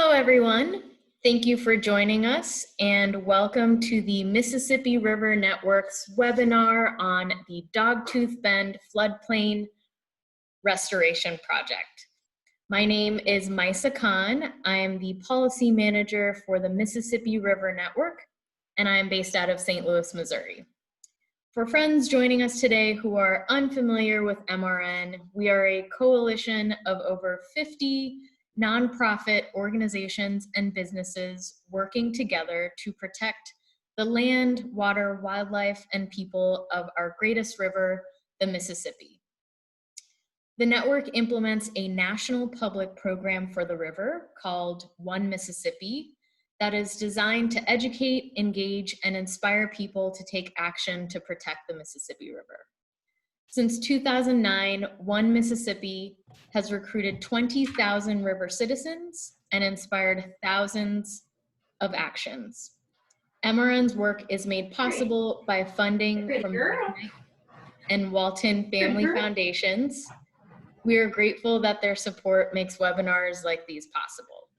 Hello, everyone. Thank you for joining us and welcome to the Mississippi River Network's webinar on the Dogtooth Bend Floodplain Restoration Project. My name is Maisa Khan. I am the Policy Manager for the Mississippi River Network, and I am based out of St. Louis, Missouri. For friends joining us today who are unfamiliar with MRN, we are a coalition of over 50 nonprofit organizations and businesses working together to protect the land, water, wildlife, and people of our greatest river, the Mississippi. The network implements a national public program for the river called One Mississippi that is designed to educate, engage, and inspire people to take action to protect the Mississippi River. Since 2009, One Mississippi has recruited 20,000 river citizens and inspired thousands of actions. MRN's work is made possible by funding from the McKnight and Walton Family Foundations. We are grateful that their support makes webinars like these possible.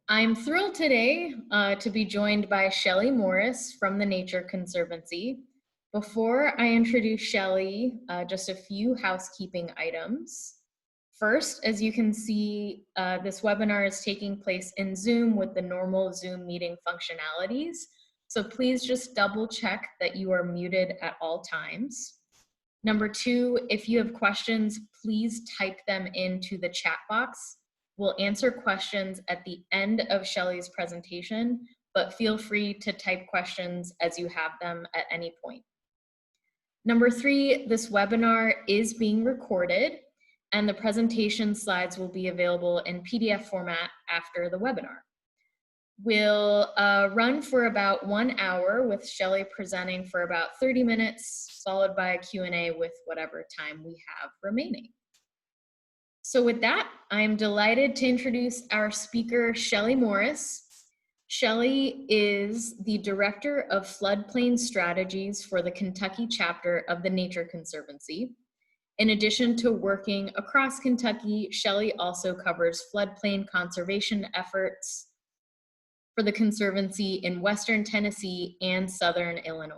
I'm thrilled today to be joined by Shelly Morris from the Nature Conservancy. Before I introduce Shelly, just a few housekeeping items. First, as you can see, this webinar is taking place in Zoom with the normal Zoom meeting functionalities. So please just double check that you are muted at all times. Number two, if you have questions, please type them into the chat box. We'll answer questions at the end of Shelly's presentation, but feel free to type questions as you have them at any point. Number three, this webinar is being recorded and the presentation slides will be available in PDF format after the webinar. We'll run for about 1 hour with Shelly presenting for about 30 minutes, followed by a Q&A with whatever time we have remaining. So with that, I'm delighted to introduce our speaker, Shelly Morris. Shelly is the Director of Floodplain Strategies for the Kentucky chapter of the Nature Conservancy. In addition to working across Kentucky, Shelly also covers floodplain conservation efforts for the Conservancy in Western Tennessee and Southern Illinois.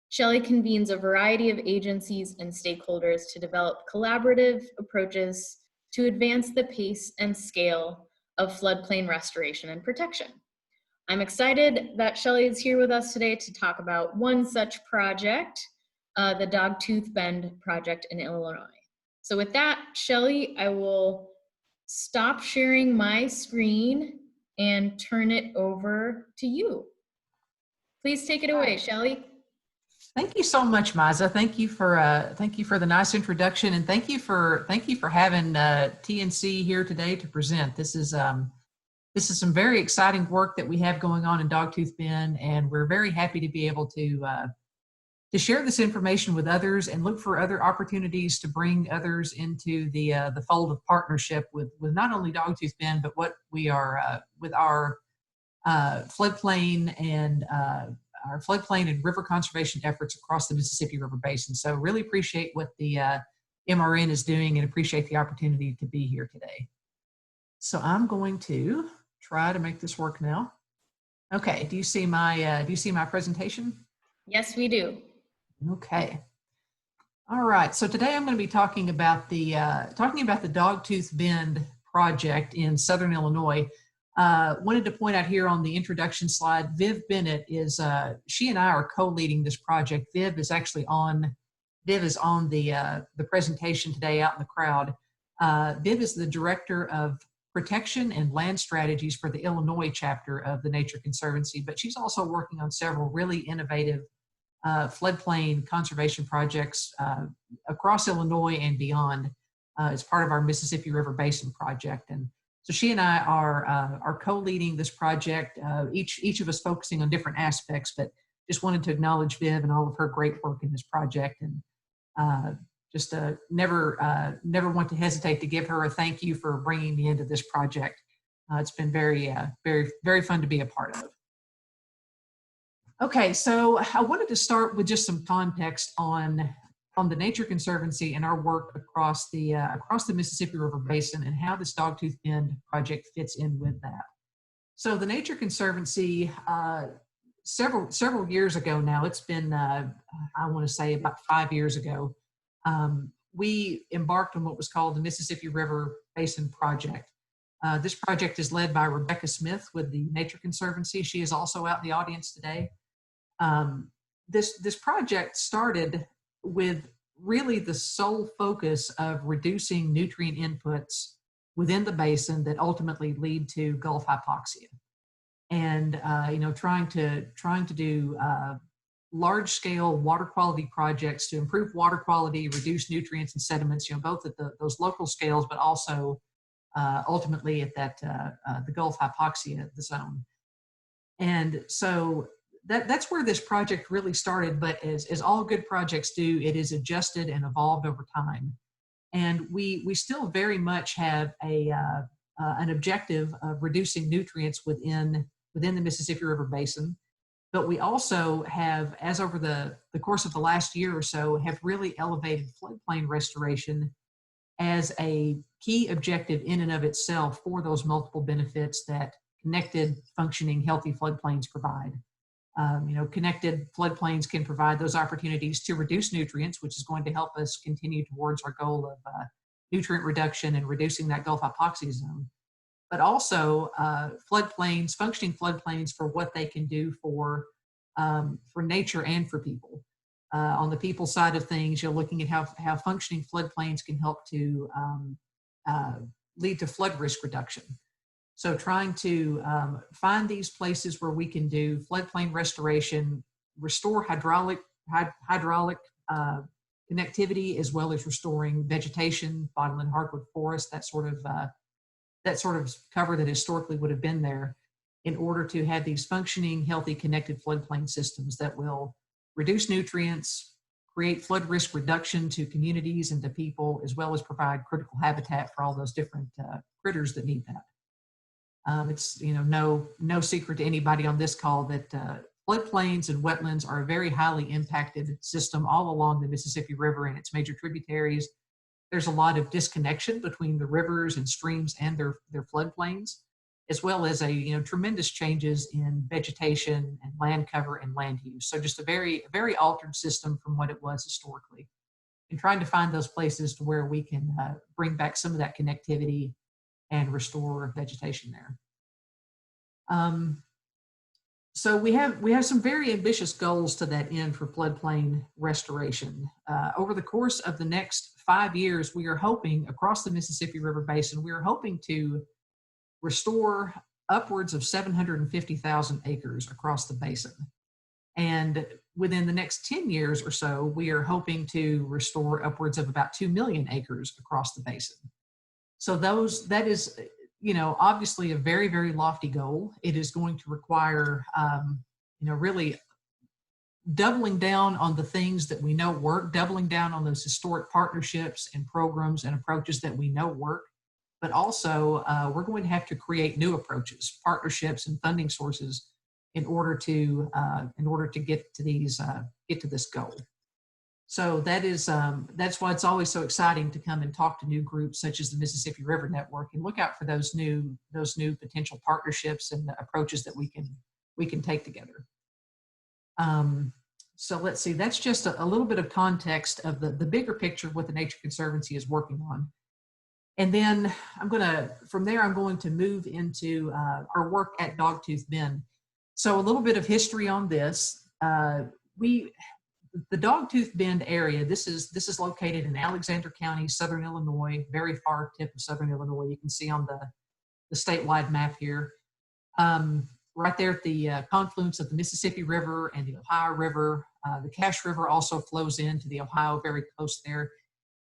Shelly convenes a variety of agencies and stakeholders to develop collaborative approaches to advance the pace and scale of floodplain restoration and protection. I'm excited that Shelly is here with us today to talk about one such project, the Dogtooth Bend project in Illinois. So with that, Shelly, I will stop sharing my screen and turn it over to you. Please take it away, Shelly. Thank you so much, Maisa. Thank you for the nice introduction, and thank you for having TNC here today to present. This is some very exciting work that we have going on in Dogtooth Bend, and we're very happy to be able to share this information with others and look for other opportunities to bring others into the fold of partnership with not only Dogtooth Bend, but what we are with our floodplain and river conservation efforts across the Mississippi River Basin. So really appreciate what the MRN is doing and appreciate the opportunity to be here today. So I'm going to try to make this work now. Okay, do you see my presentation? Yes, we do. Okay. All right. So today I'm going to be talking about the Dogtooth Bend project in Southern Illinois. Wanted to point out here on the introduction slide, Viv Bennett is she and I are co-leading this project. Viv is on the presentation today out in the crowd. Viv is the Director of Protection and Land Strategies for the Illinois chapter of the Nature Conservancy, but she's also working on several really innovative floodplain conservation projects across Illinois and beyond as part of our Mississippi River Basin project. And so she and I are co-leading this project, each of us focusing on different aspects, but just wanted to acknowledge Viv and all of her great work in this project, and just never want to hesitate to give her a thank you for bringing me into this project. It's been very fun to be a part of. Okay, so I wanted to start with just some context on on the Nature Conservancy and our work across the Mississippi River Basin and how this Dogtooth Bend project fits in with that. So the Nature Conservancy, several years ago now, it's been I want to say about 5 years ago, we embarked on what was called the Mississippi River Basin Project. This project is led by Rebecca Smith with the Nature Conservancy. She is also out in the audience today. This project started with really the sole focus of reducing nutrient inputs within the basin that ultimately lead to Gulf hypoxia, and trying to do large-scale water quality projects to improve water quality, reduce nutrients and sediments, both at those local scales, but also ultimately at the Gulf hypoxia zone. And so that's where this project really started, but as all good projects do, it is adjusted and evolved over time. And we still very much have an objective of reducing nutrients within the Mississippi River Basin. But we also have, as over the course of the last year or so, have really elevated floodplain restoration as a key objective in and of itself for those multiple benefits that connected, functioning, healthy floodplains provide. Connected floodplains can provide those opportunities to reduce nutrients, which is going to help us continue towards our goal of nutrient reduction and reducing that Gulf hypoxia zone. But also floodplains, functioning floodplains for what they can do for nature and for people. On the people side of things, you're looking at how functioning floodplains can help to lead to flood risk reduction. So trying to find these places where we can do floodplain restoration, restore hydraulic connectivity, as well as restoring vegetation, bottomland hardwood forest, that sort of cover that historically would have been there, in order to have these functioning, healthy, connected floodplain systems that will reduce nutrients, create flood risk reduction to communities and to people, as well as provide critical habitat for all those different critters that need that. It's no secret to anybody on this call that floodplains and wetlands are a very highly impacted system all along the Mississippi River and its major tributaries. There's a lot of disconnection between the rivers and streams and their floodplains, as well as tremendous changes in vegetation and land cover and land use. So just a very altered system from what it was historically, and trying to find those places to where we can bring back some of that connectivity and restore vegetation there. So we have some very ambitious goals to that end for floodplain restoration. Over the course of the next 5 years, we are hoping, across the Mississippi River Basin, we are hoping to restore upwards of 750,000 acres across the basin. And within the next 10 years or so, we are hoping to restore upwards of about 2 million acres across the basin. So that is, obviously a very, very lofty goal. It is going to require, really doubling down on the things that we know work, doubling down on those historic partnerships and programs and approaches that we know work. But also, we're going to have to create new approaches, partnerships, and funding sources in order to get to this goal. So that's why it's always so exciting to come and talk to new groups such as the Mississippi River Network and look out for those new potential partnerships and approaches that we can take together. So let's see, that's just a little bit of context of the bigger picture of what the Nature Conservancy is working on. And then from there, I'm going to move into our work at Dogtooth Bend. So a little bit of history on this. The Dogtooth Bend area, this is located in Alexander County, Southern Illinois, very far tip of Southern Illinois. You can see on the statewide map here. Right there at the confluence of the Mississippi River and the Ohio River. The Cache River also flows into the Ohio very close there.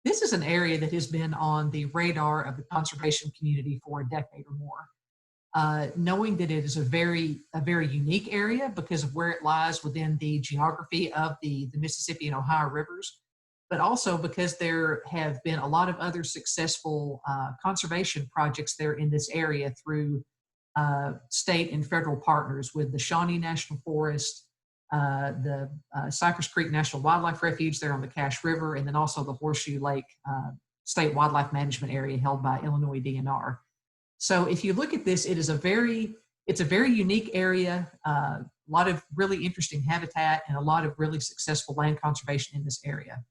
This is an area that has been on the radar of the conservation community for a decade or more. Knowing that it is a very unique area because of where it lies within the geography of the Mississippi and Ohio rivers, but also because there have been a lot of other successful conservation projects there in this area through state and federal partners with the Shawnee National Forest, Cypress Creek National Wildlife Refuge there on the Cache River, and then also the Horseshoe Lake State Wildlife Management Area held by Illinois DNR. So if you look at this, it's a very unique area, a lot of really interesting habitat and a lot of really successful land conservation in this area.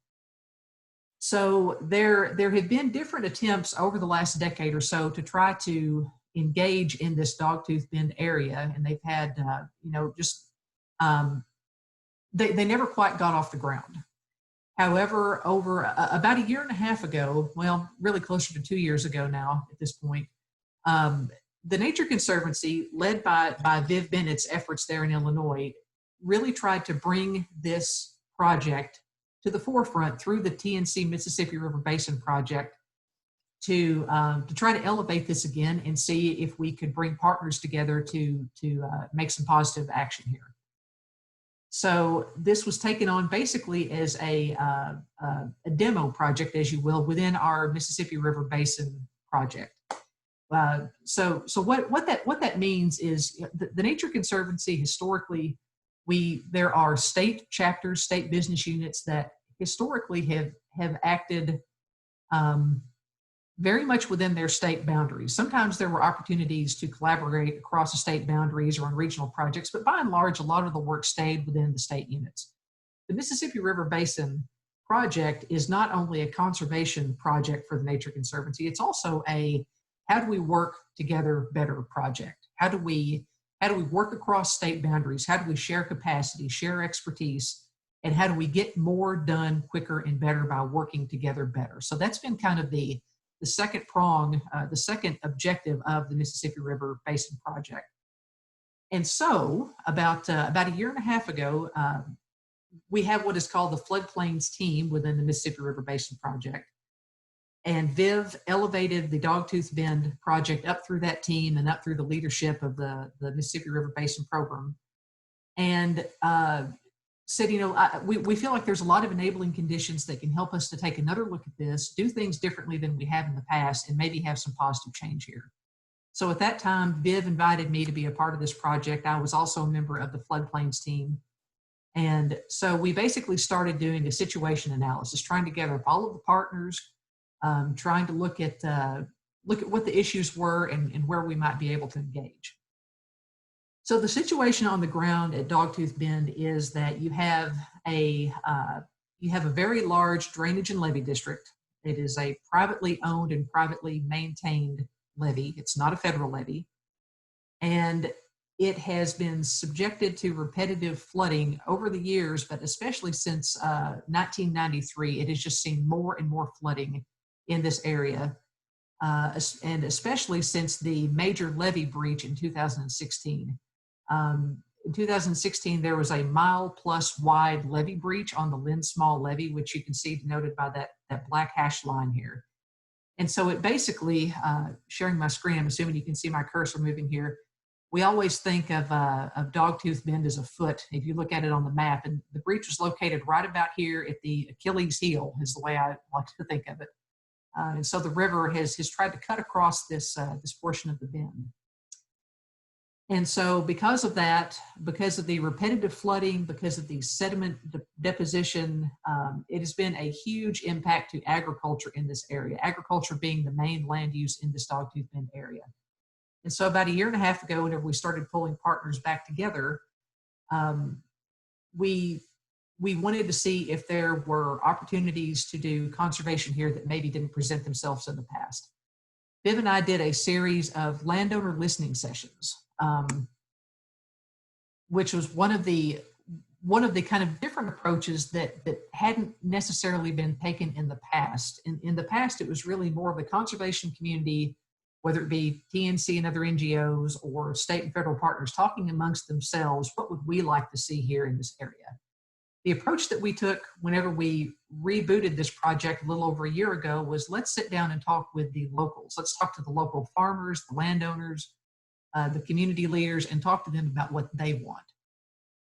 So there have been different attempts over the last decade or so to try to engage in this Dogtooth Bend area, and they've had, they never quite got off the ground. However, over about a year and a half ago, well, really closer to 2 years ago now at this point, the Nature Conservancy, led by Viv Bennett's efforts there in Illinois, really tried to bring this project to the forefront through the TNC Mississippi River Basin Project to try to elevate this again and see if we could bring partners together to make some positive action here. So this was taken on basically as a demo project, as you will, within our Mississippi River Basin project. So what that means is the Nature Conservancy historically, there are state chapters, state business units that historically have acted very much within their state boundaries. Sometimes there were opportunities to collaborate across the state boundaries or on regional projects, but by and large, a lot of the work stayed within the state units. The Mississippi River Basin project is not only a conservation project for the Nature Conservancy, it's also a how do we work together better project. How do we work across state boundaries? How do we share capacity, share expertise, and how do we get more done quicker and better by working together better? So that's been kind of the second prong, the second objective of the Mississippi River Basin project. And so about a year and a half ago, we have what is called the Floodplains team within the Mississippi River Basin project. And Viv elevated the Dogtooth Bend project up through that team and up through the leadership of the Mississippi River Basin program. And said, we feel like there's a lot of enabling conditions that can help us to take another look at this, do things differently than we have in the past, and maybe have some positive change here. So at that time, Viv invited me to be a part of this project. I was also a member of the Floodplains team. And so we basically started doing a situation analysis, trying to gather up all of the partners, trying to look at what the issues were and where we might be able to engage. So the situation on the ground at Dogtooth Bend is that you have a very large drainage and levee district. It is a privately owned and privately maintained levee. It's not a federal levee. And it has been subjected to repetitive flooding over the years, but especially since 1993, it has just seen more and more flooding in this area. And especially since the major levee breach in 2016. In 2016, there was a mile-plus wide levee breach on the Lynn Small levee, which you can see denoted by that black hash line here. And so it basically, sharing my screen, I'm assuming you can see my cursor moving here. We always think of Dogtooth Bend as a foot, if you look at it on the map. And the breach was located right about here at the Achilles heel, is the way I like to think of it. And so the river has tried to cut across this portion of the bend. And so because of that, because of the repetitive flooding, because of the sediment deposition, it has been a huge impact to agriculture in this area, agriculture being the main land use in this Dogtooth Bend area. And so about a year and a half ago, whenever we started pulling partners back together, we wanted to see if there were opportunities to do conservation here that maybe didn't present themselves in the past. Viv and I did a series of landowner listening sessions, which was one of the kind of different approaches that hadn't necessarily been taken in the past. In the past, it was really more of the conservation community, whether it be TNC and other NGOs or state and federal partners talking amongst themselves, what would we like to see here in this area? The approach that we took whenever we rebooted this project a little over a year ago was let's sit down and talk with the locals. Let's talk to the local farmers, the landowners, the community leaders, and talk to them about what they want.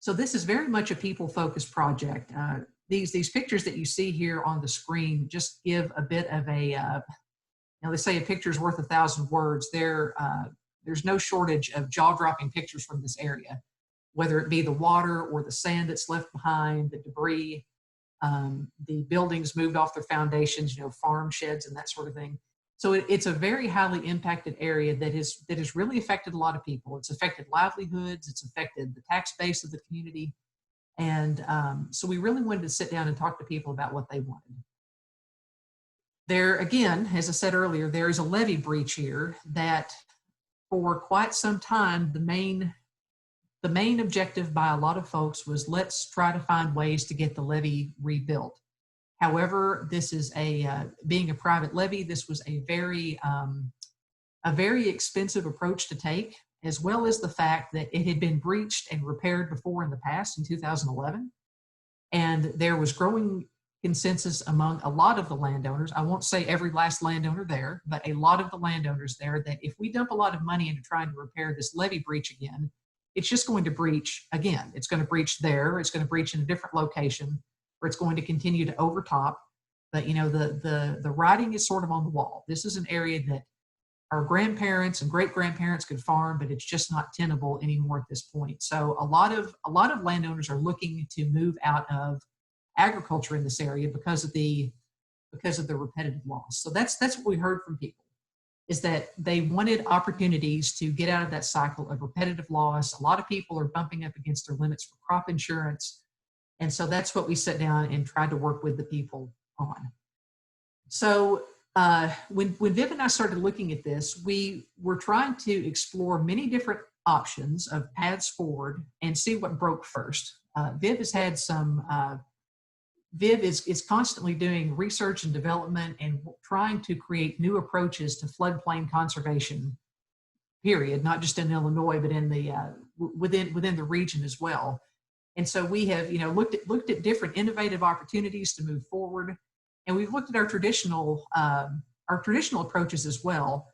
So this is very much a people-focused project. These pictures that you see here on the screen just give a bit of a, they say a picture's worth 1,000 words. There's no shortage of jaw-dropping pictures from this area. whether it be the water or the sand that's left behind, the debris, the buildings moved off their foundations, farm sheds and that sort of thing. So it's a very highly impacted area that has really affected a lot of people. It's affected livelihoods. It's affected the tax base of the community. And so we really wanted to sit down and talk to people about what they wanted. There, again, as I said earlier, there is a levee breach here that for quite some time, the main objective by a lot of folks was, let's try to find ways to get the levee rebuilt. However, this is being a private levee, this was a very expensive approach to take, as well as the fact that it had been breached and repaired before in the past in 2011. And there was growing consensus among a lot of the landowners, I won't say every last landowner there, but a lot of the landowners there, that if we dump a lot of money into trying to repair this levee breach again, it's just going to breach again. It's going to breach there, it's going to breach in a different location, or it's going to continue to overtop. But the writing is sort of on the wall. This is an area that our grandparents and great-grandparents could farm, but it's just not tenable anymore at this point. So a lot of landowners are looking to move out of agriculture in this area because of the repetitive loss. So that's what we heard from people, is that they wanted opportunities to get out of that cycle of repetitive loss. A lot of people are bumping up against their limits for crop insurance. And so that's what we sat down and tried to work with the people on. So when Viv and I started looking at this, we were trying to explore many different options of paths forward and see what broke first. Viv has had some, Viv is constantly doing research and development and trying to create new approaches to floodplain conservation, period, not just in Illinois, but in the within the region as well. And so we have looked at different innovative opportunities to move forward, and we've looked at our traditional approaches as well.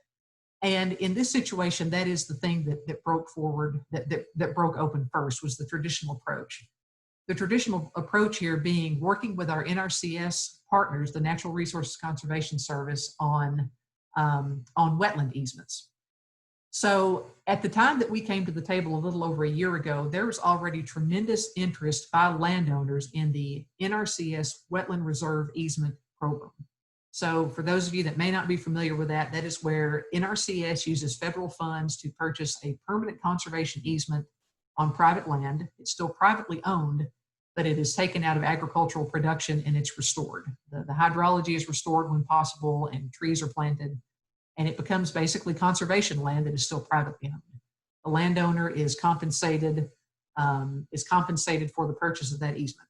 And in this situation, that is the thing that broke forward, that broke open first, was the traditional approach. The traditional approach here being working with our NRCS partners, the Natural Resources Conservation Service, on wetland easements. So at the time that we came to the table a little over a year ago, there was already tremendous interest by landowners in the NRCS Wetland Reserve Easement Program. So for those of you that may not be familiar with that, that is where NRCS uses federal funds to purchase a permanent conservation easement on private land. It's still privately owned, but it is taken out of agricultural production and it's restored. The hydrology is restored when possible and trees are planted, and it becomes basically conservation land that is still privately owned. The landowner is compensated for the purchase of that easement.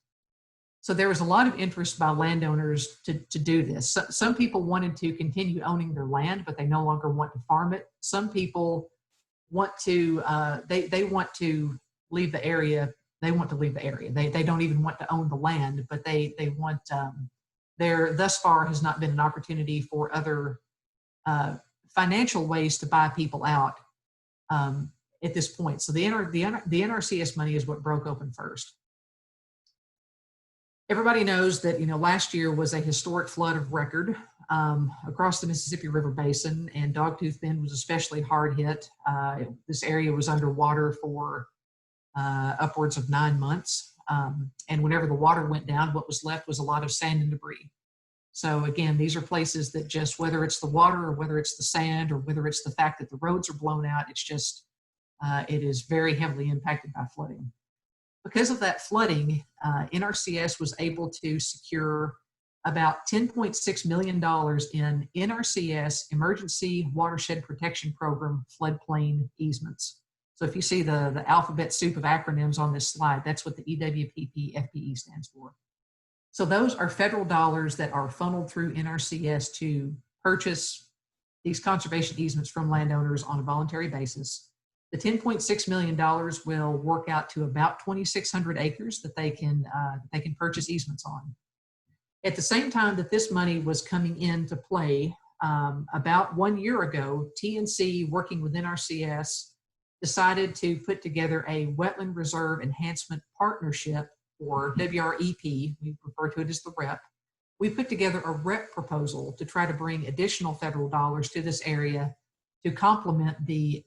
So there was a lot of interest by landowners to do this. Some people wanted to continue owning their land, but they no longer want to farm it. Some people want to, they want to leave the area. They want to leave the area. They don't even want to own the land, but they want, there thus far has not been an opportunity for other financial ways to buy people out at this point. So the NRCS money is what broke open first. Everybody knows that last year was a historic flood of record across the Mississippi River Basin, and Dogtooth Bend was especially hard hit. This area was underwater for upwards of 9 months, and whenever the water went down, what was left was a lot of sand and debris. So again, these are places that just, whether it's the water or whether it's the sand or whether it's the fact that the roads are blown out, it's just, it is very heavily impacted by flooding. Because of that flooding, NRCS was able to secure about $10.6 million in NRCS Emergency Watershed Protection Program floodplain easements. So if you see the alphabet soup of acronyms on this slide, that's what the EWPP-FPE stands for. So those are federal dollars that are funneled through NRCS to purchase these conservation easements from landowners on a voluntary basis. The $10.6 million will work out to about 2,600 acres that they can purchase easements on. At the same time that this money was coming into play, about 1 year ago, TNC, working with NRCS, decided to put together a Wetland Reserve Enhancement Partnership, or WREP. We refer to it as the REP. We put together a REP proposal to try to bring additional federal dollars to this area to complement the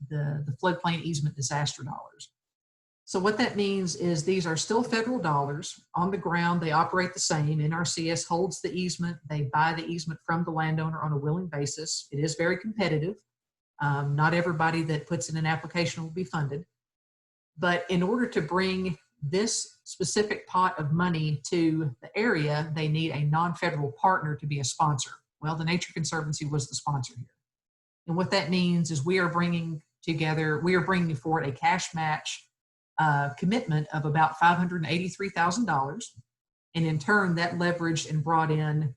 floodplain easement disaster dollars. So what that means is these are still federal dollars. On the ground, they operate the same. NRCS holds the easement. They buy the easement from the landowner on a willing basis. It is very competitive. Not everybody that puts in an application will be funded. But in order to bring this specific pot of money to the area, they need a non-federal partner to be a sponsor. Well, the Nature Conservancy was the sponsor here. And what that means is we are bringing forward a cash match commitment of about $583,000. And in turn, that leveraged and brought in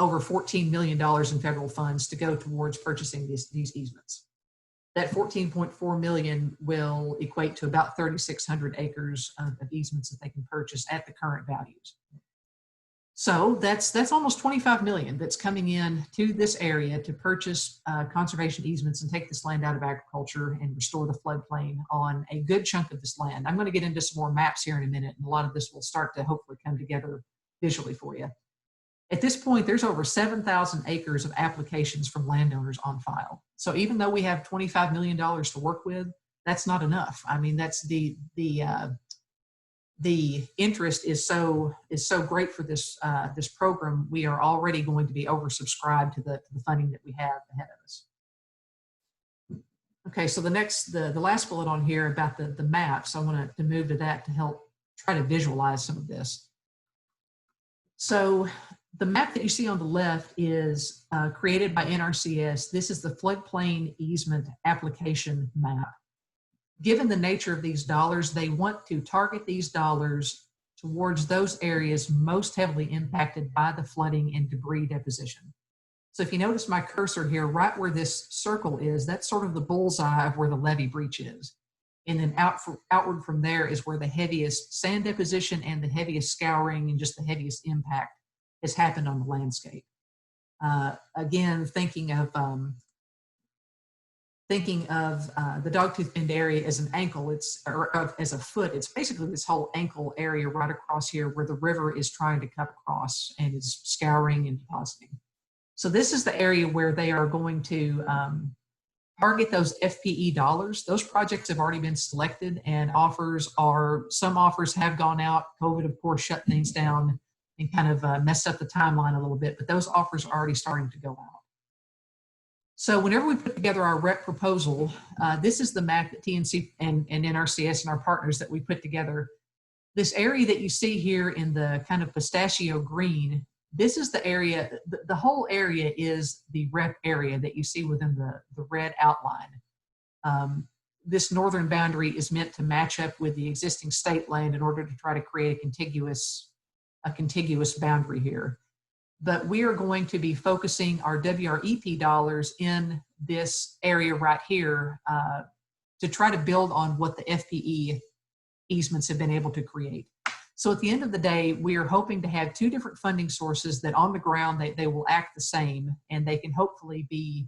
over $14 million in federal funds to go towards purchasing these easements. That 14.4 million will equate to about 3,600 acres of easements that they can purchase at the current values. So that's almost 25 million that's coming in to this area to purchase conservation easements and take this land out of agriculture and restore the floodplain on a good chunk of this land. I'm going to get into some more maps here in a minute, and a lot of this will start to hopefully come together visually for you. At this point, there's over 7,000 acres of applications from landowners on file. So even though we have $25 million to work with, that's not enough. I mean, that's the interest is so great for this this program. We are already going to be oversubscribed to the funding that we have ahead of us. Okay, so the last bullet on here about the maps, I want to move to that to help try to visualize some of this. So the map that you see on the left is created by NRCS. This is the floodplain easement application map. Given the nature of these dollars, they want to target these dollars towards those areas most heavily impacted by the flooding and debris deposition. So if you notice my cursor here, right where this circle is, that's sort of the bullseye of where the levee breach is. And then outward from there is where the heaviest sand deposition and the heaviest scouring and just the heaviest impact has happened on the landscape. Again, thinking of the Dogtooth Bend area as an ankle, as a foot, it's basically this whole ankle area right across here where the river is trying to cut across and is scouring and depositing. So this is the area where they are going to target those FPE dollars. Those projects have already been selected, and some offers have gone out. COVID, of course, shut things down and kind of messed up the timeline a little bit, but those offers are already starting to go out. So whenever we put together our REP proposal, this is the map that TNC and NRCS and our partners that we put together. This area that you see here in the kind of pistachio green, this is the area, the whole area is the REP area that you see within the red outline. This northern boundary is meant to match up with the existing state land in order to try to create a contiguous boundary here. But we are going to be focusing our WREP dollars in this area right here to try to build on what the FPE easements have been able to create. So at the end of the day, we are hoping to have two different funding sources that on the ground, they will act the same, and they can hopefully be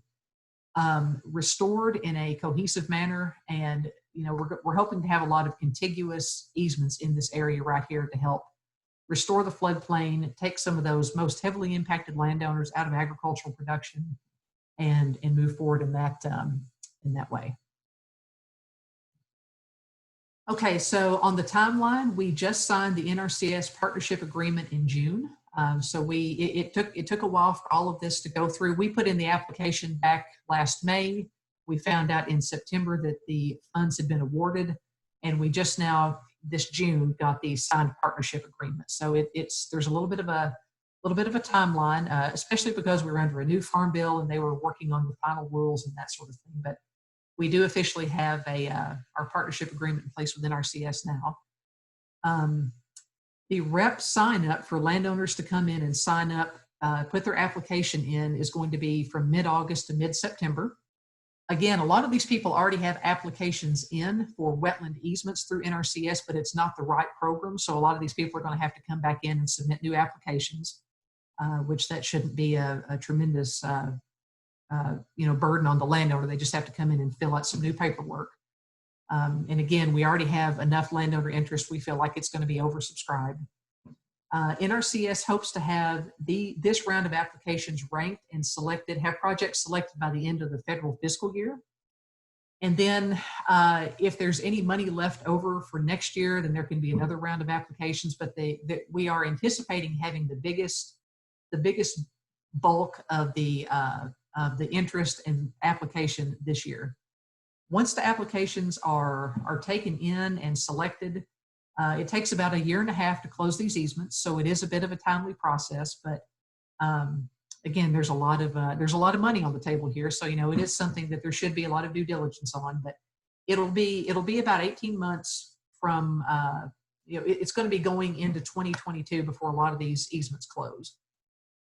restored in a cohesive manner. And we're hoping to have a lot of contiguous easements in this area right here to help restore the floodplain, take some of those most heavily impacted landowners out of agricultural production, and move forward in that way. Okay, so on the timeline, we just signed the NRCS partnership agreement in June. So it took a while for all of this to go through. We put in the application back last May. We found out in September that the funds had been awarded, and we just now this June got the signed partnership agreement. So there's a little bit of a timeline, especially because we were under a new farm bill and they were working on the final rules and that sort of thing. But we do officially have our partnership agreement in place with NRCS now. The REP sign up for landowners to come in and sign up, put their application in, is going to be from mid-August to mid-September. Again, a lot of these people already have applications in for wetland easements through NRCS, but it's not the right program. So a lot of these people are going to have to come back in and submit new applications, which that shouldn't be a tremendous burden on the landowner. They just have to come in and fill out some new paperwork. And again, we already have enough landowner interest. We feel like it's going to be oversubscribed. NRCS hopes to have this round of applications ranked and selected, have projects selected by the end of the federal fiscal year. And then if there's any money left over for next year, then there can be another round of applications, but we are anticipating having the biggest bulk of the interest and application this year. Once the applications are taken in and selected, it takes about 1.5 years to close these easements, so it is a bit of a timely process. But again, there's a lot of money on the table here, so it is something that there should be a lot of due diligence on. But it'll be about 18 months from it's going to be going into 2022 before a lot of these easements close.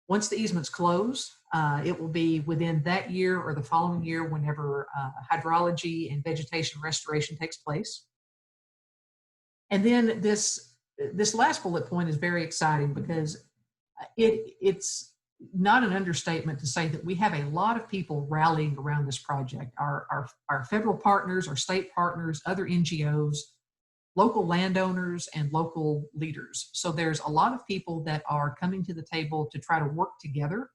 Once the easements close, it will be within that year or the following year whenever hydrology and vegetation restoration takes place. And then this last bullet point is very exciting because it's not an understatement to say that we have a lot of people rallying around this project. Our federal partners, our state partners, other NGOs, local landowners, and local leaders. So there's a lot of people that are coming to the table to try to work together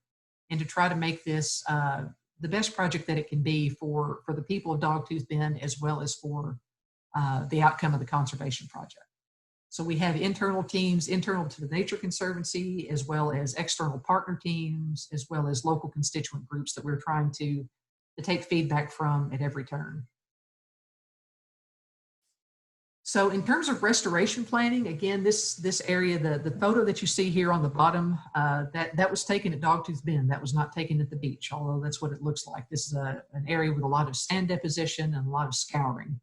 and to try to make this the best project that it can be for the people of Dogtooth Bend, as well as for the outcome of the conservation project. So we have internal teams, internal to the Nature Conservancy, as well as external partner teams, as well as local constituent groups that we're trying to take feedback from at every turn. So in terms of restoration planning, again, this area, the photo that you see here on the bottom, that was taken at Dogtooth Bend. That was not taken at the beach, although that's what it looks like. This is an area with a lot of sand deposition and a lot of scouring.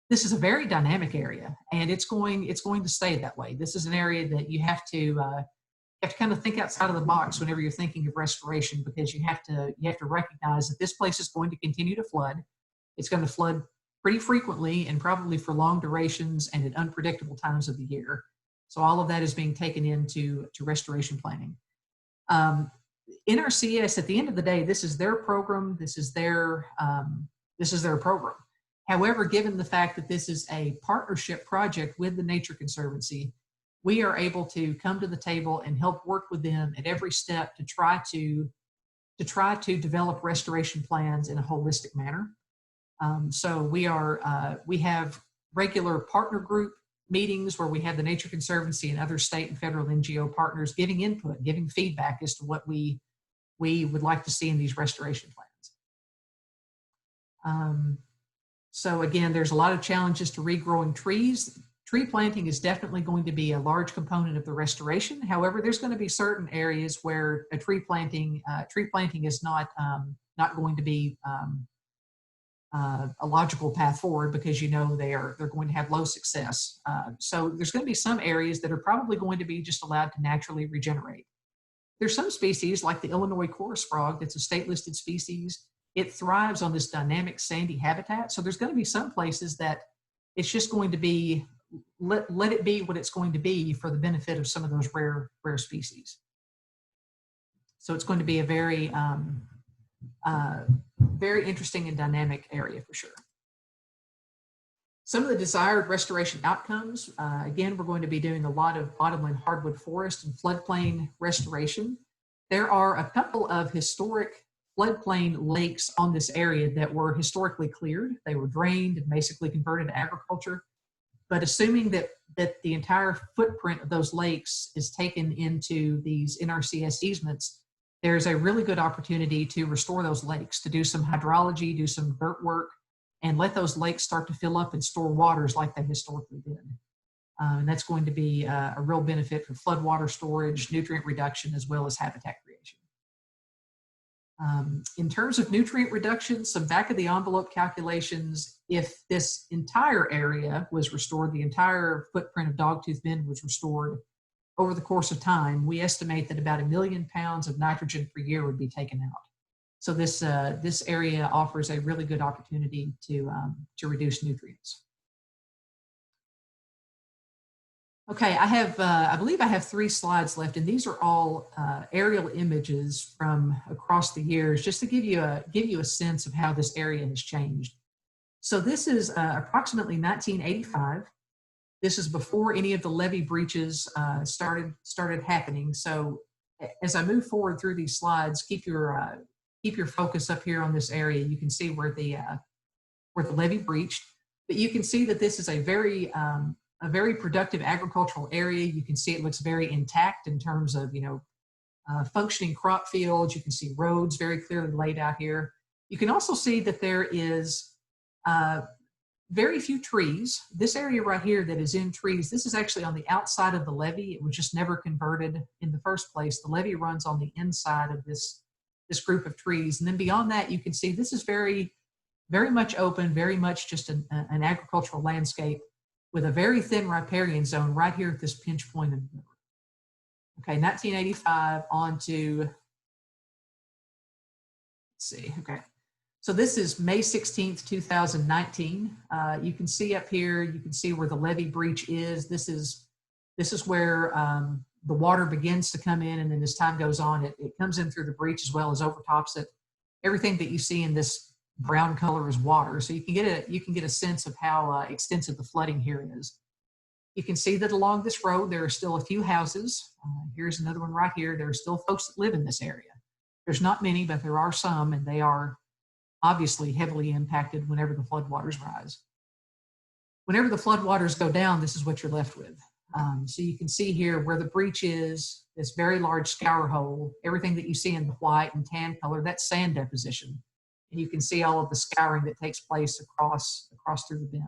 This is a very dynamic area, and it's going to stay that way. This is an area that you have to kind of think outside of the box whenever you're thinking of restoration, because you have to recognize that this place is going to continue to flood. It's going to flood pretty frequently and probably for long durations and at unpredictable times of the year. So all of that is being taken into restoration planning. NRCS, at the end of the day, this is their program. This is their program. However, given the fact that this is a partnership project with the Nature Conservancy, we are able to come to the table and help work with them at every step to try to develop restoration plans in a holistic manner. So we have regular partner group meetings where we have the Nature Conservancy and other state and federal NGO partners giving input, giving feedback as to what we would like to see in these restoration plans. So again, there's a lot of challenges to regrowing trees. Tree planting is definitely going to be a large component of the restoration. However, there's going to be certain areas where a tree planting is not going to be a logical path forward, because they're going to have low success. So there's going to be some areas that are probably going to be just allowed to naturally regenerate. There's some species like the Illinois chorus frog that's a state listed species. It thrives on this dynamic sandy habitat. So there's going to be some places that it's just going to be, let it be what it's going to be for the benefit of some of those rare species. So it's going to be a very, very interesting and dynamic area for sure. Some of the desired restoration outcomes, again, we're going to be doing a lot of bottomland hardwood forest and floodplain restoration. There are a couple of historic floodplain lakes on this area that were historically cleared. They were drained and basically converted to agriculture. But assuming that the entire footprint of those lakes is taken into these NRCS easements, there's a really good opportunity to restore those lakes, to do some hydrology, do some dirt work, and let those lakes start to fill up and store waters like they historically did. And that's going to be a real benefit for floodwater storage, nutrient reduction, as well as habitat creation. In terms of nutrient reduction, some back of the envelope calculations, if this entire area was restored, the entire footprint of Dogtooth Bend was restored over the course of time, we estimate that about 1 million pounds of nitrogen per year would be taken out. So this area offers a really good opportunity to reduce nutrients. Okay, I believe I have 3 slides left, and these are all aerial images from across the years, just to give you a sense of how this area has changed. So this is approximately 1985. This is before any of the levee breaches started happening. So as I move forward through these slides, keep your focus up here on this area. You can see where the where the levee breached. But you can see that this is a very productive agricultural area. You can see it looks very intact in terms of, functioning crop fields. You can see roads very clearly laid out here. You can also see that there is very few trees. This area right here that is in trees, this is actually on the outside of the levee. It was just never converted in the first place. The levee runs on the inside of this group of trees. And then beyond that, you can see this is very, very much open, very much just an agricultural landscape with a very thin riparian zone right here at this pinch point in the river. Okay, 1985 on to, let's see, okay. So this is May 16th, 2019. You can see up here, you can see where the levee breach is. This is where the water begins to come in, and then as time goes on, it comes in through the breach as well as overtops it. Everything that you see in this brown color is water, so you can get a sense of how extensive the flooding here is. You can see that along this road there are still a few houses. Here's another one right here. There are still folks that live in this area. There's not many, but there are some, and they are obviously heavily impacted whenever the floodwaters rise. Whenever the floodwaters go down, this is what you're left with. So you can see here where the breach is, this very large scour hole. Everything that you see in the white and tan color, that's sand deposition. And you can see all of the scouring that takes place across through the bend.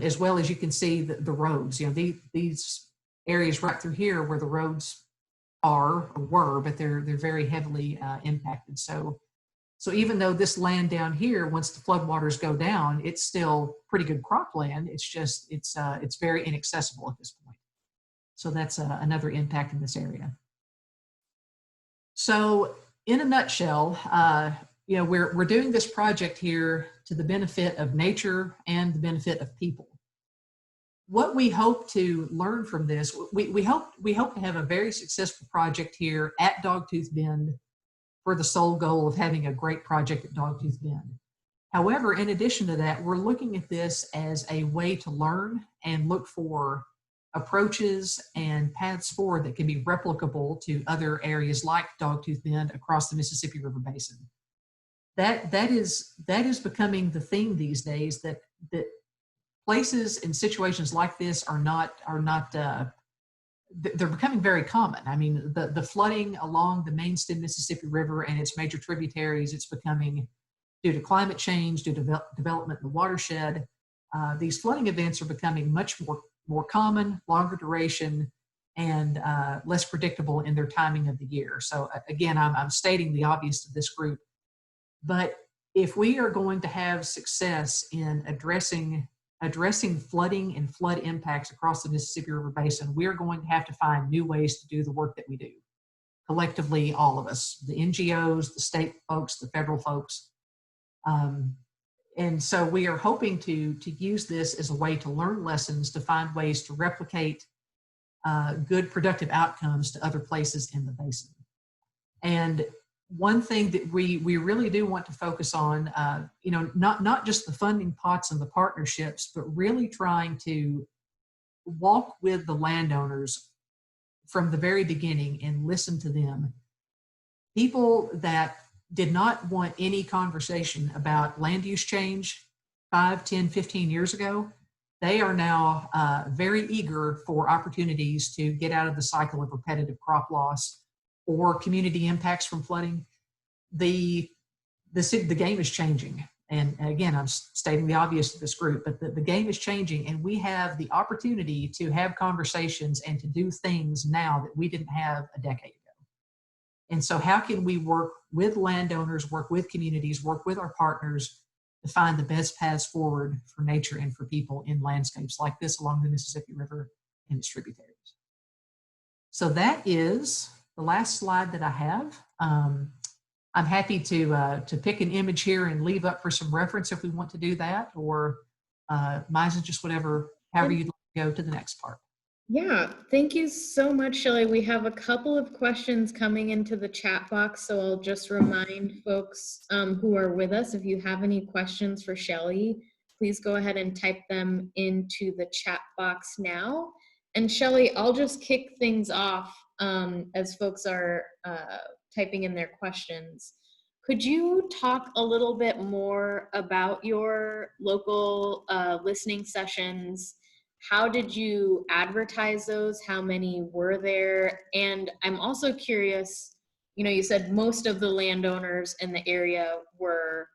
As well as you can see the roads. These areas right through here where the roads are or were, but they're very heavily impacted. So even though this land down here, once the floodwaters go down, it's still pretty good cropland. It's just it's very inaccessible at this point. So that's another impact in this area. So in a nutshell, we're doing this project here to the benefit of nature and the benefit of people. What we hope to learn from this, we hope to have a very successful project here at Dogtooth Bend for the sole goal of having a great project at Dogtooth Bend. However, in addition to that, we're looking at this as a way to learn and look for approaches and paths forward that can be replicable to other areas like Dogtooth Bend across the Mississippi River Basin. That is becoming the theme these days, that places and situations like this they're becoming very common. I mean, the flooding along the main stem Mississippi River and its major tributaries, it's becoming, due to climate change, due to development in the watershed, these flooding events are becoming much more common, longer duration, and less predictable in their timing of the year. So again, I'm stating the obvious to this group, but if we are going to have success in addressing flooding and flood impacts across the Mississippi River Basin, we are going to have to find new ways to do the work that we do. Collectively, all of us, the NGOs, the state folks, the federal folks. And so we are hoping to use this as a way to learn lessons, to find ways to replicate good, productive outcomes to other places in the basin. And one thing that we really do want to focus on, not just the funding pots and the partnerships, but really trying to walk with the landowners from the very beginning and listen to them. People that did not want any conversation about land use change 5, 10, 15 years ago, they are now very eager for opportunities to get out of the cycle of repetitive crop loss or community impacts from flooding. The game is changing. And again, I'm stating the obvious to this group, but the game is changing, and we have the opportunity to have conversations and to do things now that we didn't have a decade ago. And so how can we work with landowners, work with communities, work with our partners to find the best paths forward for nature and for people in landscapes like this along the Mississippi River and its tributaries? So that is the last slide that I have. I'm happy to pick an image here and leave up for some reference if we want to do that, or mine's just however you'd like to go to the next part. Yeah, thank you so much, Shelly. We have a couple of questions coming into the chat box, so I'll just remind folks who are with us, if you have any questions for Shelly, please go ahead and type them into the chat box now. And Shelly, I'll just kick things off as folks are typing in their questions. Could you talk a little bit more about your local listening sessions? How did you advertise those? How many were there? And I'm also curious, you said most of the landowners in the area were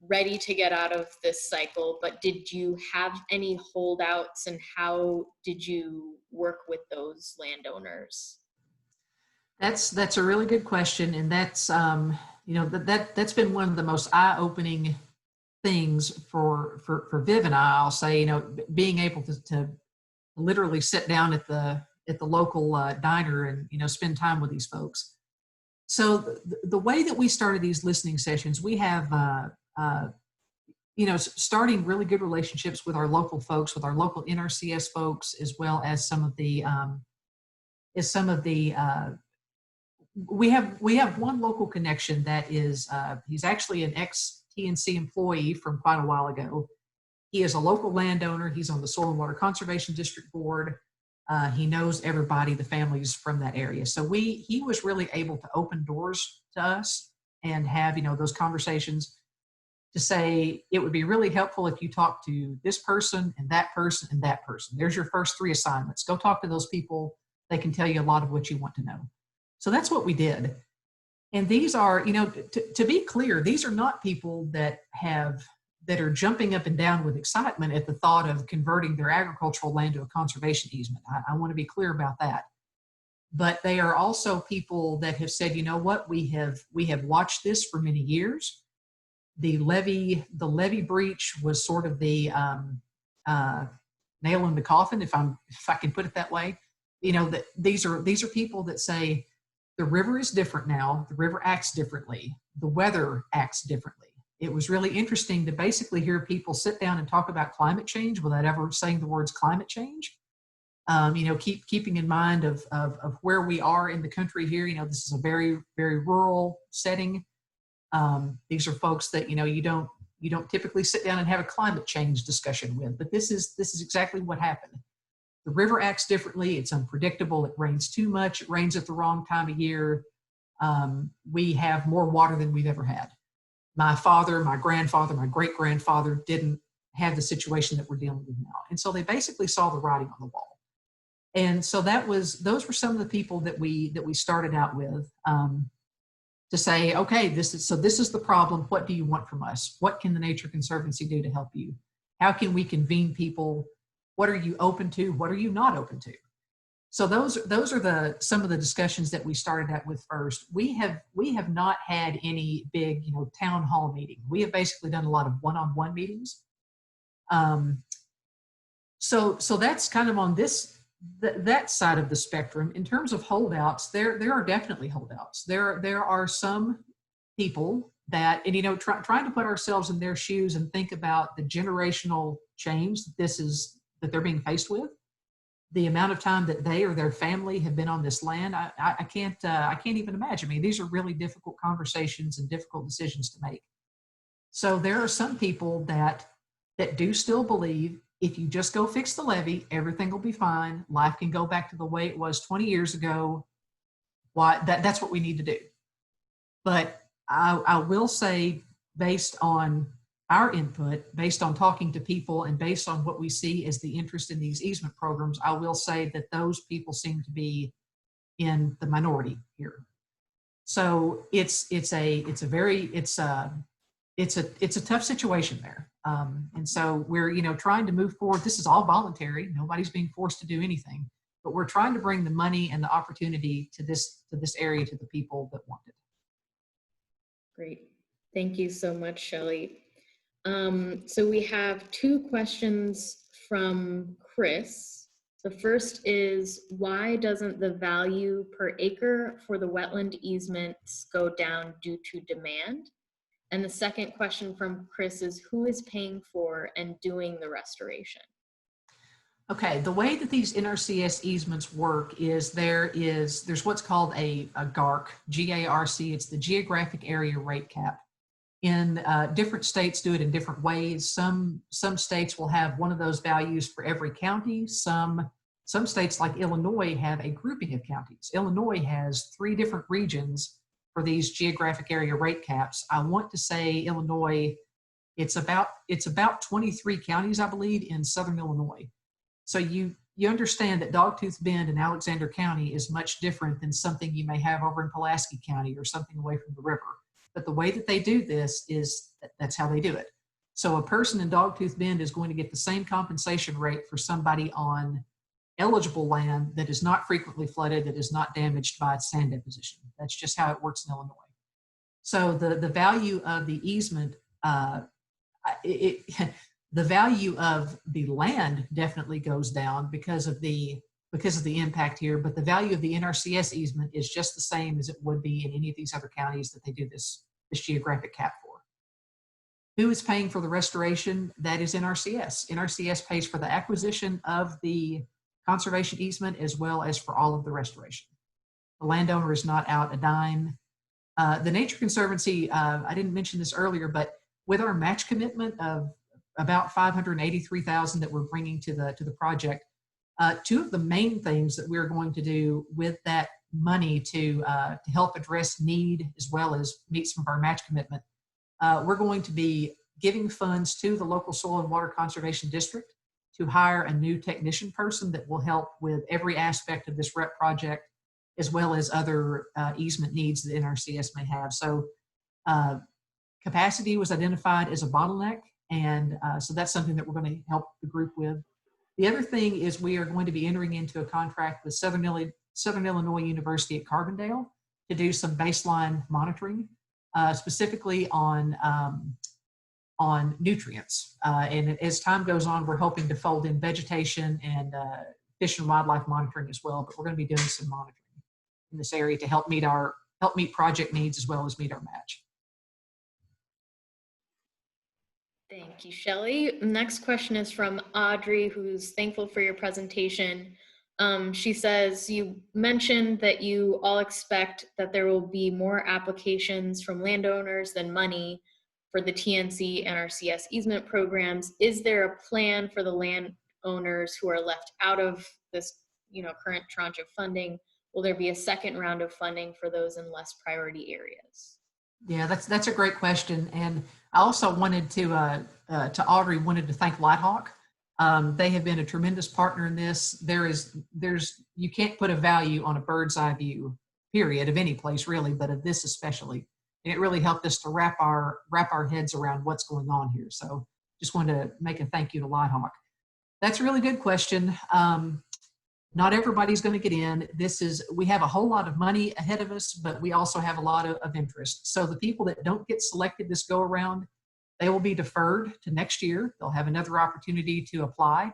ready to get out of this cycle, but did you have any holdouts, and how did you work with those landowners? That's a really good question, and that's that's been one of the most eye-opening things for Viv and I'll say, being able to literally sit down at the local diner and spend time with these folks. So the way that we started these listening sessions, we have starting really good relationships with our local folks, with our local NRCS folks, as well as some of the we have one local connection that is he's actually an ex-TNC employee from quite a while ago. He is a local landowner. He's on the Soil and Water Conservation District Board. He knows everybody, the families from that area. So he was really able to open doors to us and have those conversations to say it would be really helpful if you talk to this person and that person and that person. There's your first 3 assignments. Go talk to those people. They can tell you a lot of what you want to know. So that's what we did. And these are, to be clear, these are not people that are jumping up and down with excitement at the thought of converting their agricultural land to a conservation easement. I want to be clear about that. But they are also people that have said, you know what, we have watched this for many years. The levee breach was sort of the nail in the coffin, if I can put it that way. That these are people that say the river is different now. The river acts differently. The weather acts differently. It was really interesting to basically hear people sit down and talk about climate change without ever saying the words climate change. Keeping in mind of where we are in the country here. This is a very, very rural setting. These are folks that you don't typically sit down and have a climate change discussion with, but this is exactly what happened. The river acts differently. It's unpredictable. It rains too much. It rains at the wrong time of year. We have more water than we've ever had. My father, my grandfather, my great-grandfather didn't have the situation that we're dealing with now. And so they basically saw the writing on the wall. And so those were some of the people that we started out with to say, okay, this is the problem. What do you want from us? What can the Nature Conservancy do to help you? How can we convene people? What are you open to? What are you not open to? So those are some of the discussions that we started out with first. We have not had any big town hall meeting. We have basically done a lot of one-on-one meetings. So that's kind of on that side of the spectrum. In terms of holdouts, there are definitely holdouts. There are some people that, and trying to put ourselves in their shoes and think about the generational change that they're being faced with, the amount of time that they or their family have been on this land. I can't even imagine. I mean, these are really difficult conversations and difficult decisions to make. So there are some people that do still believe if you just go fix the levee, everything will be fine. Life can go back to the way it was 20 years ago. That's what we need to do. But I will say, based on our input, based on talking to people, and based on what we see as the interest in these easement programs, I will say that those people seem to be in the minority here. So it's a tough situation there. And so we're trying to move forward. This is all voluntary. Nobody's being forced to do anything, but we're trying to bring the money and the opportunity to this area to the people that want it. Great. Thank you so much, Shelly. So we have 2 questions from Chris. The first is, why doesn't the value per acre for the wetland easements go down due to demand? And the second question from Chris is, who is paying for and doing the restoration? Okay, the way that these NRCS easements work is there's what's called a GARC, G-A-R-C. It's the geographic area rate cap. In different states do it in different ways. Some states will have one of those values for every county. Some states like Illinois have a grouping of counties. Illinois has 3 different regions for these geographic area rate caps. I want to say Illinois, it's about 23 counties, I believe, in Southern Illinois. So you understand that Dogtooth Bend in Alexander County is much different than something you may have over in Pulaski County or something away from the river. But the way that they do this is that's how they do it. So a person in Dogtooth Bend is going to get the same compensation rate for somebody on eligible land that is not frequently flooded, that is not damaged by sand deposition. That's just how it works in Illinois. So the value of the easement, the value of the land definitely goes down because of the impact here, but the value of the NRCS easement is just the same as it would be in any of these other counties that they do this geographic cap for. Who is paying for the restoration? That is NRCS. NRCS pays for the acquisition of the conservation easement as well as for all of the restoration. The landowner is not out a dime. The Nature Conservancy, I didn't mention this earlier, but with our match commitment of about $583,000 that we're bringing to the project, two of the main things that we're going to do with that money to help address need as well as meet some of our match commitment, we're going to be giving funds to the local soil and water conservation district to hire a new technician person that will help with every aspect of this REP project, as well as other easement needs that NRCS may have. So capacity was identified as a bottleneck, and so that's something that we're going to help the group with. The other thing is we are going to be entering into a contract with Southern Illinois University at Carbondale to do some baseline monitoring, specifically on nutrients. And as time goes on, we're hoping to fold in vegetation and fish and wildlife monitoring as well. But we're going to be doing some monitoring in this area to help meet project needs as well as meet our match. Thank you, Shelly. Next question is from Audrey, who's thankful for your presentation. She says, you mentioned that you all expect that there will be more applications from landowners than money for the TNC NRCS easement programs. Is there a plan for the landowners who are left out of this current tranche of funding? Will there be a second round of funding for those in less priority areas? Yeah, that's a great question. And I also wanted to Audrey, wanted to thank Lighthawk. They have been a tremendous partner in this. You can't put a value on a bird's eye view, period, of any place really, but of this especially. And it really helped us to wrap our heads around what's going on here. So just wanted to make a thank you to Lighthawk. That's a really good question. Not everybody's going to get in. We have a whole lot of money ahead of us, but we also have a lot of interest. So the people that don't get selected this go around, they will be deferred to next year. They'll have another opportunity to apply.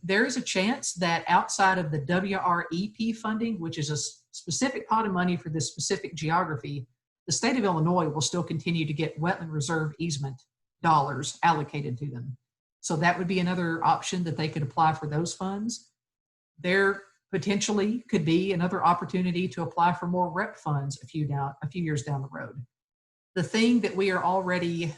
There is a chance that outside of the WREP funding, which is a specific pot of money for this specific geography, the state of Illinois will still continue to get wetland reserve easement dollars allocated to them. So that would be another option that they could apply for those funds. There potentially could be another opportunity to apply for more REP funds a few years down the road. The thing that we are already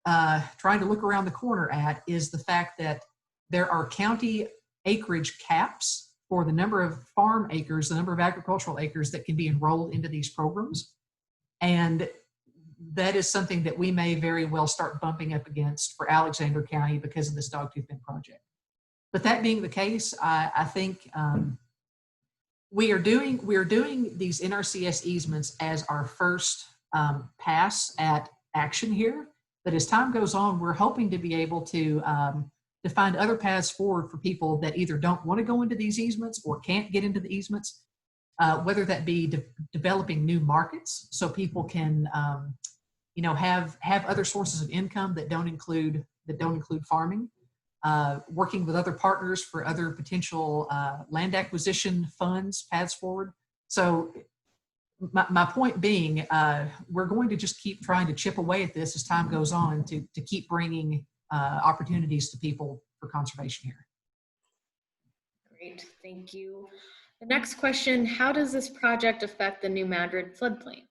trying to look around the corner at is the fact that there are county acreage caps for the number of farm acres, the number of agricultural acres that can be enrolled into these programs. And that is something that we may very well start bumping up against for Alexander County because of this Dogtooth Bend project. But that being the case, I think we are doing these NRCS easements as our first pass at action here. But as time goes on, we're hoping to be able to find other paths forward for people that either don't want to go into these easements or can't get into the easements, whether that be developing new markets so people can have other sources of income that don't include farming. Working with other partners for other potential land acquisition funds, paths forward. So my point being, we're going to just keep trying to chip away at this as time goes on to keep bringing opportunities to people for conservation here. Great, thank you. The next question, how does this project affect the New Madrid floodplain?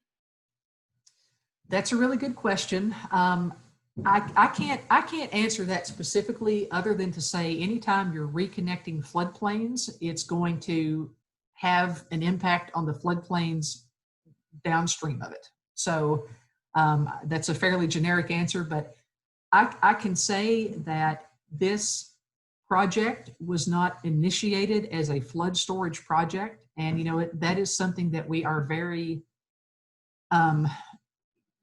That's a really good question. I can't answer that specifically other than to say anytime you're reconnecting floodplains, it's going to have an impact on the floodplains downstream of it. So that's a fairly generic answer, but I can say that this project was not initiated as a flood storage project. And, you know, that is something that we are very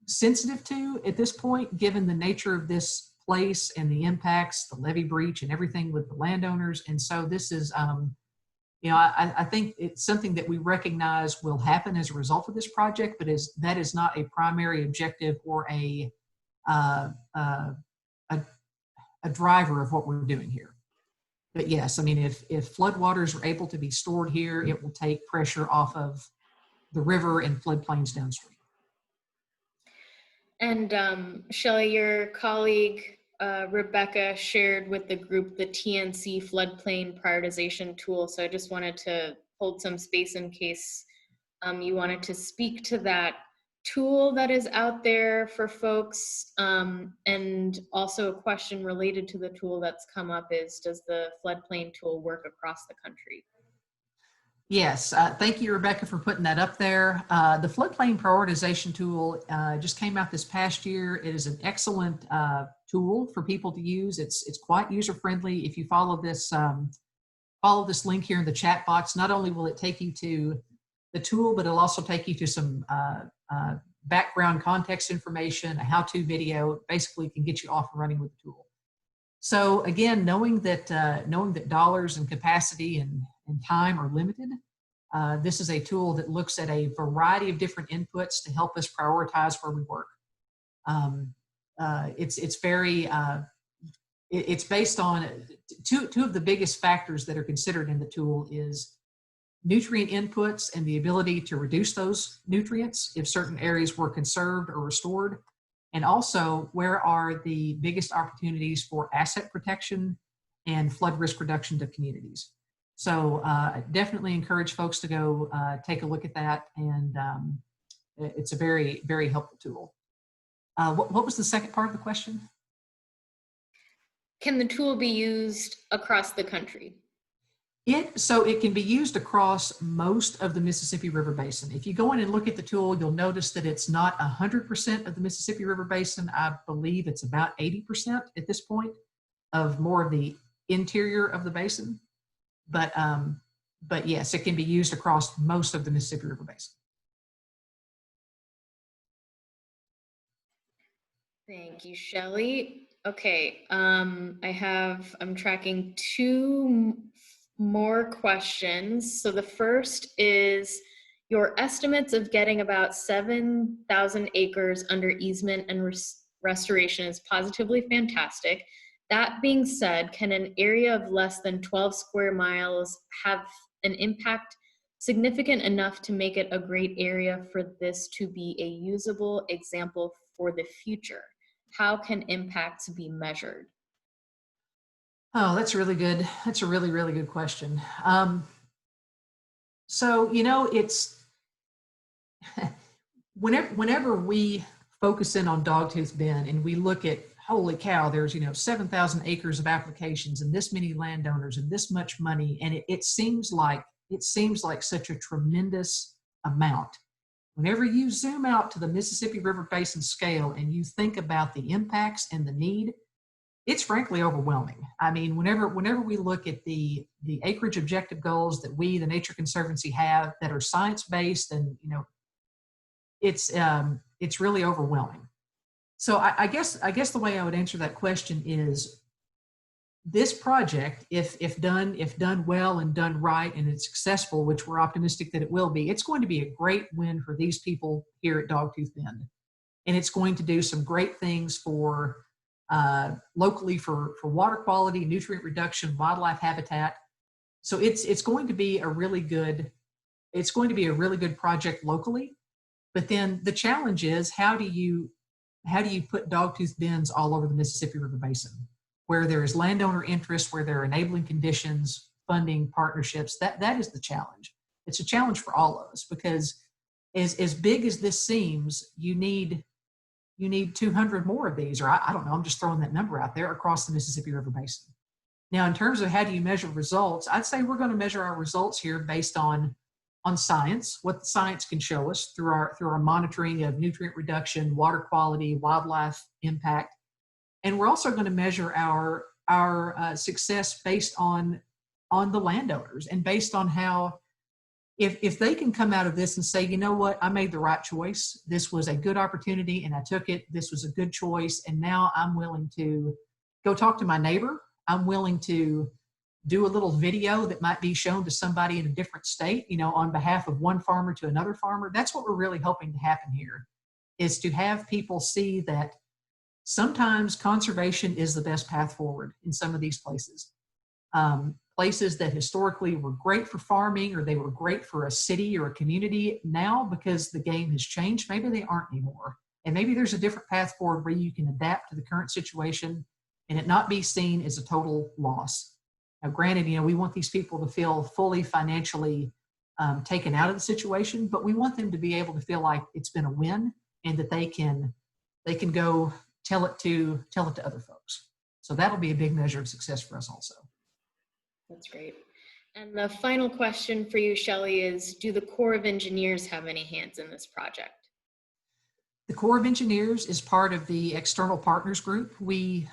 sensitive to at this point, given the nature of this place and the impacts, the levee breach and everything with the landowners. And so this is, you know, I think it's something that we recognize will happen as a result of this project, but that is not a primary objective or a driver of what we're doing here. But yes, I mean, if floodwaters are able to be stored here, it will take pressure off of the river and floodplains downstream. And Shelly, your colleague Rebecca shared with the group the TNC floodplain prioritization tool. So I just wanted to hold some space in case you wanted to speak to that tool that is out there for folks. And also a question related to the tool that's come up is, does the floodplain tool work across the country? Yes, thank you, Rebecca, for putting that up there. The floodplain prioritization tool just came out this past year. It is an excellent tool for people to use. It's quite user-friendly. If you follow this link here in the chat box, not only will it take you to the tool, but it'll also take you to some background context information, a how-to video. Basically can get you off and running with the tool. So again, knowing that dollars and capacity and time are limited, this is a tool that looks at a variety of different inputs to help us prioritize where we work. It's based on two of the biggest factors that are considered in the tool is nutrient inputs and the ability to reduce those nutrients if certain areas were conserved or restored. And also, where are the biggest opportunities for asset protection and flood risk reduction to communities? So definitely encourage folks to go take a look at that. And it's a very, very helpful tool. What was the second part of the question? Can the tool be used across the country? So it can be used across most of the Mississippi River Basin. If you go in and look at the tool, you'll notice that it's not 100% of the Mississippi River Basin. I believe it's about 80% at this point of more of the interior of the basin. But yes, it can be used across most of the Mississippi River Basin. Thank you, Shelly. Okay, I'm tracking two more questions. So the first is, your estimates of getting about 7,000 acres under easement and restoration is positively fantastic. That being said, can an area of less than 12 square miles have an impact significant enough to make it a great area for this to be a usable example for the future? How can impacts be measured? Oh, that's really good. That's a really, really good question. So, you know, it's whenever we focus in on Dogtooth Bend and we look at, holy cow, there's, 7,000 acres of applications and this many landowners and this much money, and it seems like such a tremendous amount. Whenever you zoom out to the Mississippi River Basin scale and you think about the impacts and the need, it's frankly overwhelming. I mean, whenever we look at the acreage objective goals that we, the Nature Conservancy, have that are science-based, and it's really overwhelming. So I guess the way I would answer that question is, this project, if done well and done right and it's successful, which we're optimistic that it will be, it's going to be a great win for these people here at Dogtooth Bend, and it's going to do some great things for locally for water quality, nutrient reduction, wildlife habitat. So it's going to be a really good project locally. But then the challenge is, how do you put Dogtooth Bends all over the Mississippi River Basin, where there is landowner interest, where there are enabling conditions, funding, partnerships? That is the challenge. It's a challenge for all of us, because as big as this seems, you need 200 more of these, or I don't know, I'm just throwing that number out there, across the Mississippi River Basin. Now, in terms of how do you measure results, I'd say we're going to measure our results here based on on science, what the science can show us through our monitoring of nutrient reduction, water quality, wildlife impact. And we're also going to measure our success based on the landowners and based on how, if they can come out of this and say, you know what, I made the right choice. This was a good opportunity and I took it. This was a good choice. And now I'm willing to go talk to my neighbor. I'm willing to do a little video that might be shown to somebody in a different state, you know, on behalf of one farmer to another farmer. That's what we're really hoping to happen here, is to have people see that sometimes conservation is the best path forward in some of these places. Places that historically were great for farming, or they were great for a city or a community, now, because the game has changed, maybe they aren't anymore. And maybe there's a different path forward where you can adapt to the current situation and it not be seen as a total loss. Now, granted, you know, we want these people to feel fully financially taken out of the situation, but we want them to be able to feel like it's been a win and that they can go tell it to other folks. So that'll be a big measure of success for us also. That's great. And the final question for you, Shelly, is, do the Corps of Engineers have any hands in this project? The Corps of Engineers is part of the external partners group. We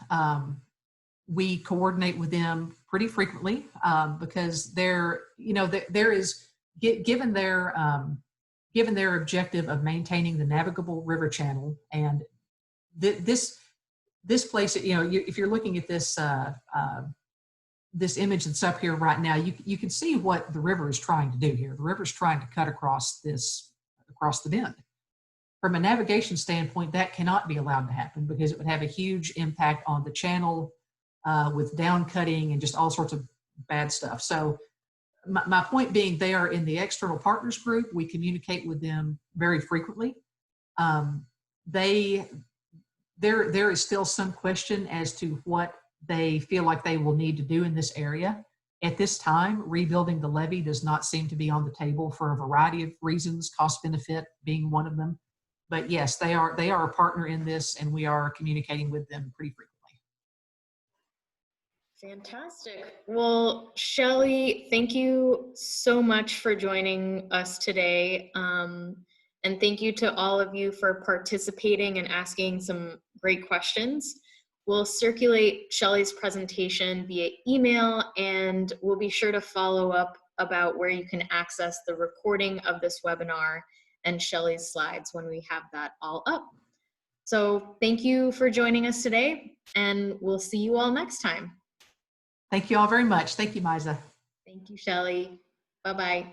coordinate with them pretty frequently because they're, you know, there is, given their objective of maintaining the navigable river channel, and this place, you know, if you're looking at this this image that's up here right now, you can see what the river is trying to do here. The river is trying to cut across the bend. From a navigation standpoint, that cannot be allowed to happen because it would have a huge impact on the channel with down cutting and just all sorts of bad stuff. So my point being, they are in the external partners group. We communicate with them very frequently. There is still some question as to what they feel like they will need to do in this area. At this time, rebuilding the levee does not seem to be on the table for a variety of reasons, cost benefit being one of them. But yes, they are a partner in this, and we are communicating with them pretty frequently. Fantastic. Well, Shelly, thank you so much for joining us today. And thank you to all of you for participating and asking some great questions. We'll circulate Shelly's presentation via email, and we'll be sure to follow up about where you can access the recording of this webinar and Shelly's slides when we have that all up. So thank you for joining us today, and we'll see you all next time. Thank you all very much. Thank you, Miza. Thank you, Shelly. Bye-bye.